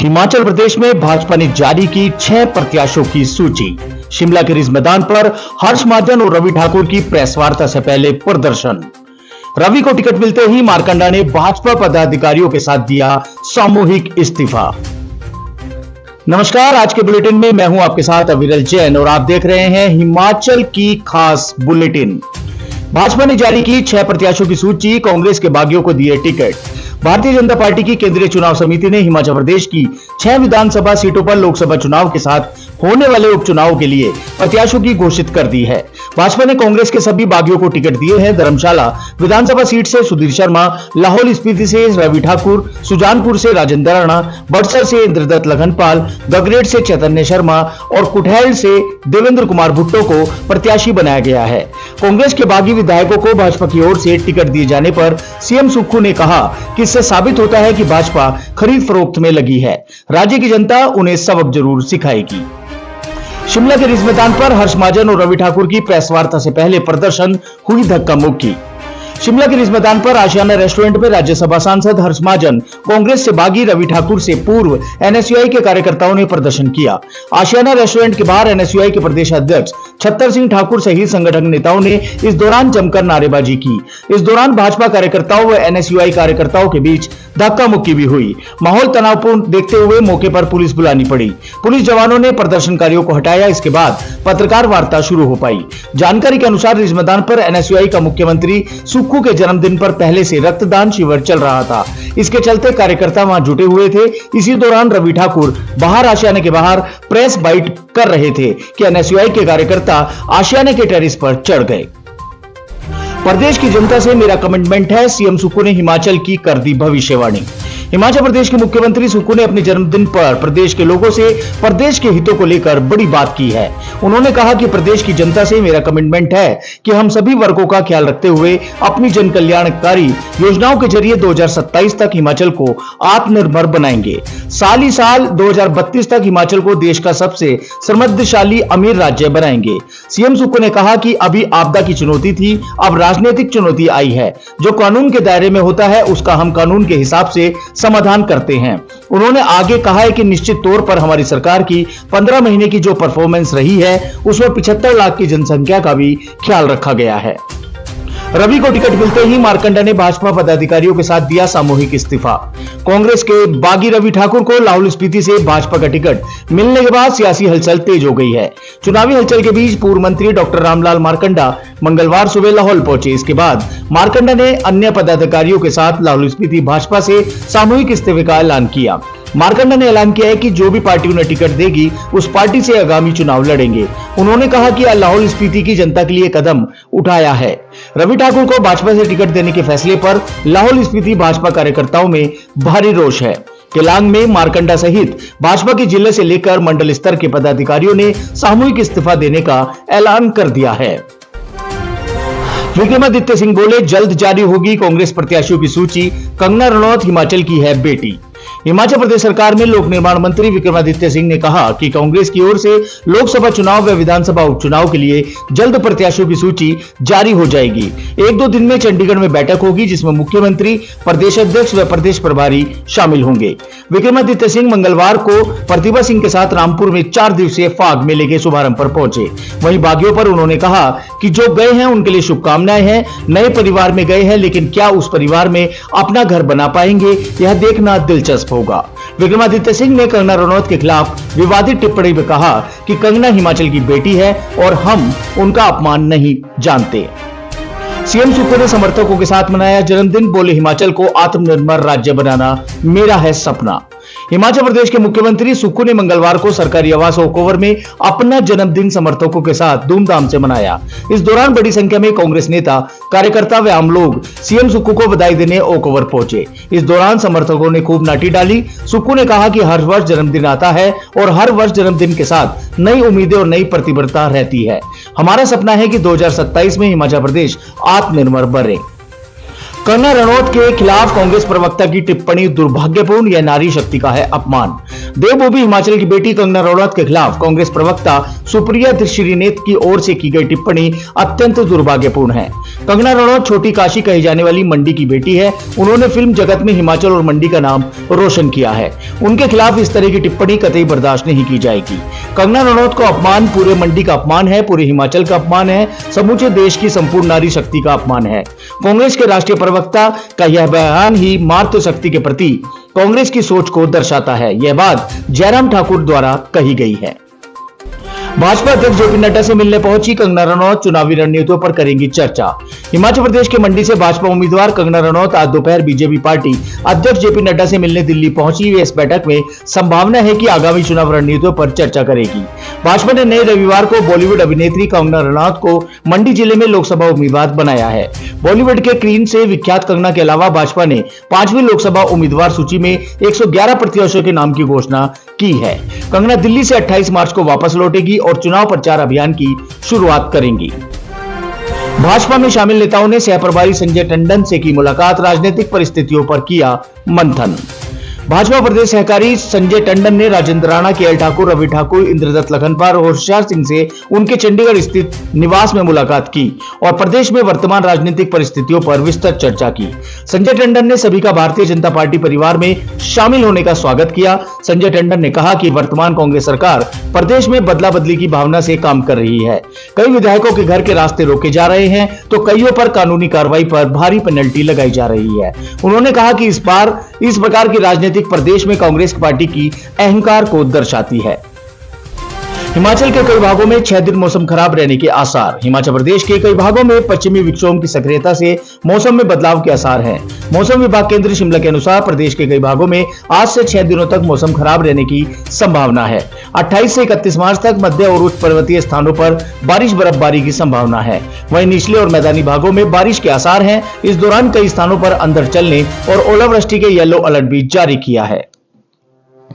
हिमाचल प्रदेश में भाजपा ने जारी की 6 प्रत्याशियों की सूची। शिमला के रिज मैदान पर हर्ष महाजन और रवि ठाकुर की प्रेस वार्ता से पहले प्रदर्शन। रवि को टिकट मिलते ही मारकंडा ने भाजपा पदाधिकारियों के साथ दिया सामूहिक इस्तीफा। नमस्कार, आज के बुलेटिन में मैं हूं आपके साथ अविरल जैन और आप देख रहे हैं हिमाचल की खास बुलेटिन। भाजपा ने जारी की 6 प्रत्याशियों की सूची, कांग्रेस के बागियों को दिए टिकट। भारतीय जनता पार्टी की केंद्रीय चुनाव समिति ने हिमाचल प्रदेश की 6 विधानसभा सीटों पर लोकसभा चुनाव के साथ होने वाले उपचुनाव के लिए प्रत्याशियों की घोषित कर दी है। भाजपा ने कांग्रेस के सभी बागियों को टिकट दिए हैं। धर्मशाला विधानसभा सीट से सुधीर शर्मा, लाहौल स्पीति से रवि ठाकुर, सुजानपुर से राजेंद्र राणा, बड़सर से इंद्रदत्त लखनपाल, गगरेट से चैतन्य शर्मा और कुठेल से देवेंद्र कुमार भुट्टो को प्रत्याशी बनाया गया है। कांग्रेस के बागी विधायकों को भाजपा की ओर से टिकट दिए जाने पर सीएम सुक्खू ने कहा कि इससे साबित होता है कि भाजपा खरीद फरोख्त में लगी है। राज्य की जनता उन्हें सबक जरूर सिखाएगी। शिमला के रिज मैदान पर हर्ष महाजन और रवि ठाकुर की प्रेस वार्ता से पहले प्रदर्शन, हुई धक्का मुक्की। शिमला के रिज मैदान पर आशियाना रेस्टोरेंट में राज्यसभा सांसद हर्ष महाजन, कांग्रेस से बागी रवि ठाकुर से पूर्व एनएसयूआई के कार्यकर्ताओं ने प्रदर्शन किया। आशियाना रेस्टोरेंट के बाहर एनएसयूआई के प्रदेश अध्यक्ष छत्तर सिंह ठाकुर सहित संगठन नेताओं ने इस दौरान जमकर नारेबाजी की। इस दौरान भाजपा कार्यकर्ताओं व एनएसयूआई कार्यकर्ताओं के बीच धक्का मुक्की भी हुई। माहौल तनावपूर्ण देखते हुए मौके पर पुलिस बुलानी पड़ी। पुलिस जवानों ने प्रदर्शनकारियों को हटाया। इसके बाद पत्रकार वार्ता शुरू हो पाई। जानकारी के अनुसार रिज मैदान पर एनएसयूआई का मुख्यमंत्री सुक्खू के जन्मदिन पर पहले से रक्तदान शिविर चल रहा था। इसके चलते कार्यकर्ता वहां जुटे हुए थे। इसी दौरान रवि ठाकुर बाहर आशियाने के बाहर प्रेस बाइट कर रहे थे कि एनएसयूआई के कार्यकर्ता आशियाने के टेरिस पर चढ़ गए। प्रदेश की जनता से मेरा कमिटमेंट है, सीएम सुक्खू ने हिमाचल की कर दी भविष्यवाणी। हिमाचल प्रदेश के मुख्यमंत्री सुक्खू ने अपने जन्मदिन पर प्रदेश के लोगों से प्रदेश के हितों को लेकर बड़ी बात की है। उन्होंने कहा कि प्रदेश की जनता से मेरा कमिटमेंट है कि हम सभी वर्गों का ख्याल रखते हुए अपनी जन कल्याणकारी योजनाओं के जरिए 2027 तक हिमाचल को आत्मनिर्भर बनाएंगे। साल ही साल 2032 तक हिमाचल को देश का सबसे समृद्धशाली अमीर राज्य बनाएंगे। सीएम सुक्खू ने कहा कि अभी आपदा की चुनौती थी, अब राजनीतिक चुनौती आई है। जो कानून के दायरे में होता है उसका हम कानून के हिसाब से समाधान करते हैं। उन्होंने आगे कहा है कि निश्चित तौर पर हमारी सरकार की 15 महीने की जो परफॉर्मेंस रही है उसमें 75 लाख की जनसंख्या का भी ख्याल रखा गया है। रवि को टिकट मिलते ही मारकंडा ने भाजपा पदाधिकारियों के साथ दिया सामूहिक इस्तीफा। कांग्रेस के बागी रवि ठाकुर को लाहौल स्पीति से भाजपा का टिकट मिलने के बाद सियासी हलचल तेज हो गई है। चुनावी हलचल के बीच पूर्व मंत्री डॉक्टर रामलाल मारकंडा मंगलवार सुबह लाहौल पहुंचे। इसके बाद मारकंडा ने अन्य पदाधिकारियों के साथ लाहौल स्पीति भाजपा से सामूहिक इस्तीफे का ऐलान किया। मारकंडा ने ऐलान किया है कि जो भी पार्टी उन्हें टिकट देगी उस पार्टी से आगामी चुनाव लड़ेंगे। उन्होंने कहा कि लाहौल स्पीति की जनता के लिए कदम उठाया है। रवि ठाकुर को भाजपा से टिकट देने के फैसले पर लाहौल स्पीति भाजपा कार्यकर्ताओं में भारी रोष है। केलांग में मारकंडा सहित भाजपा के जिले से लेकर मंडल स्तर के पदाधिकारियों ने सामूहिक इस्तीफा देने का ऐलान कर दिया है। विक्रमादित्य सिंह बोले, जल्द जारी होगी कांग्रेस प्रत्याशियों की सूची। कंगना रनौत हिमाचल की है बेटी। हिमाचल प्रदेश सरकार में लोक निर्माण मंत्री विक्रमादित्य सिंह ने कहा कि कांग्रेस की ओर से लोकसभा चुनाव व विधानसभा उपचुनाव के लिए जल्द प्रत्याशियों की सूची जारी हो जाएगी। 1-2 दिन में चंडीगढ़ में बैठक होगी जिसमें मुख्यमंत्री, प्रदेश अध्यक्ष व प्रदेश प्रभारी शामिल होंगे। विक्रमादित्य सिंह मंगलवार को प्रतिभा सिंह के साथ रामपुर में 4 दिवसीय फाग मेले के शुभारंभ पर पहुंचे। वहीं बागियों पर उन्होंने कहा कि जो गए हैं उनके लिए शुभकामनाएं हैं। नए परिवार में गए हैं लेकिन क्या उस परिवार में अपना घर बना पाएंगे, यह देखना दिलचस्प होगा। विक्रमादित्य सिंह ने कंगना रनौत के खिलाफ विवादित टिप्पणी में कहा कि कंगना हिमाचल की बेटी है और हम उनका अपमान नहीं जानते। सीएम सुक्खू ने समर्थकों के साथ मनाया जन्मदिन। बोले, हिमाचल को आत्मनिर्भर राज्य बनाना मेरा है सपना। हिमाचल प्रदेश के मुख्यमंत्री सुक्खू ने मंगलवार को सरकारी आवास ओकओवर में अपना जन्मदिन समर्थकों के साथ धूमधाम से मनाया। इस दौरान बड़ी संख्या में कांग्रेस नेता, कार्यकर्ता व आम लोग सीएम सुक्खू को बधाई देने ओकओवर पहुंचे। इस दौरान समर्थकों ने खूब नाटी डाली। सुक्खू ने कहा कि हर वर्ष जन्मदिन आता है और हर वर्ष जन्मदिन के साथ नई उम्मीदें और नई प्रतिबद्धता रहती है। हमारा सपना है कि 2027 में हिमाचल प्रदेश आत्मनिर्भर बने। कंगना रनौत के खिलाफ कांग्रेस प्रवक्ता की टिप्पणी दुर्भाग्यपूर्ण, यह नारी शक्ति का है अपमान। देवभूमि हिमाचल की बेटी कंगना रनौत के खिलाफ कांग्रेस प्रवक्ता सुप्रिया श्रीनेत की ओर से की गई टिप्पणी अत्यंत दुर्भाग्यपूर्ण है। कंगना रनौत छोटी काशी कही जाने वाली मंडी की बेटी है। उन्होंने फिल्म जगत में हिमाचल और मंडी का नाम रोशन किया है। उनके खिलाफ इस तरह की टिप्पणी कतई बर्दाश्त नहीं की जाएगी। कंगना रनौत को अपमान पूरे मंडी का अपमान है, पूरे हिमाचल का अपमान है, समूचे देश की संपूर्ण नारी शक्ति का अपमान है। कांग्रेस के राष्ट्रीय प्रवक्ता का यह बयान ही मातृशक्ति के प्रति कांग्रेस की सोच को दर्शाता है। यह बात जयराम ठाकुर द्वारा कही गई है। भाजपा अध्यक्ष जेपी नड्डा से मिलने पहुंची कंगना रनौत, चुनावी रणनीतियों पर करेंगी चर्चा। हिमाचल प्रदेश के मंडी से भाजपा उम्मीदवार कंगना रनौत आज दोपहर बीजेपी पार्टी अध्यक्ष जेपी नड्डा से मिलने दिल्ली पहुंची। इस बैठक में संभावना है कि आगामी चुनाव रणनीतियों पर चर्चा करेगी। भाजपा ने नए रविवार को बॉलीवुड अभिनेत्री कंगना रनौत को मंडी जिले में लोकसभा उम्मीदवार बनाया है। बॉलीवुड के क्वीन से विख्यात कंगना के अलावा भाजपा ने 5वीं लोकसभा उम्मीदवार सूची में 111 प्रत्याशियों के नाम की घोषणा की है। कंगना दिल्ली से 28 मार्च को वापस लौटेगी और चुनाव प्रचार अभियान की शुरुआत करेंगी। भाजपा में शामिल नेताओं ने सहप्रभारी संजय टंडन से की मुलाकात, राजनीतिक परिस्थितियों पर किया मंथन। भाजपा प्रदेश सहकारी संजय टंडन ने राजेंद्र राणा, के एल ठाकुर, रवि ठाकुर, इंद्रदत्त लखनपाल और होशियार सिंह से उनके चंडीगढ़ स्थित निवास में मुलाकात की और प्रदेश में वर्तमान राजनीतिक परिस्थितियों पर विस्तृत चर्चा की। संजय टंडन ने सभी का भारतीय जनता पार्टी परिवार में शामिल होने का स्वागत किया। संजय टंडन ने कहा कि वर्तमान कांग्रेस सरकार प्रदेश में बदला बदली की भावना से काम कर रही है। कई विधायकों के घर के रास्ते रोके जा रहे हैं तो कईयों पर कानूनी कार्रवाई पर भारी पेनल्टी लगाई जा रही है। उन्होंने कहा कि इस प्रकार की राजनीतिक प्रदेश में कांग्रेस पार्टी की अहंकार को दर्शाती है। हिमाचल के कई भागों में 6 दिन मौसम खराब रहने के आसार। हिमाचल प्रदेश के कई भागों में पश्चिमी विक्षोभ की सक्रियता से मौसम में बदलाव के आसार हैं। मौसम विभाग केंद्र शिमला के अनुसार प्रदेश के कई भागों में आज से 6 दिनों तक मौसम खराब रहने की संभावना है। 28 से 31 मार्च तक मध्य और उच्च पर्वतीय स्थानों पर बारिश बर्फबारी की संभावना है। वहीं निचले और मैदानी भागों में बारिश के आसार हैं। इस दौरान कई स्थानों पर अंधड़ चलने और ओलावृष्टि के येलो अलर्ट भी जारी किया है।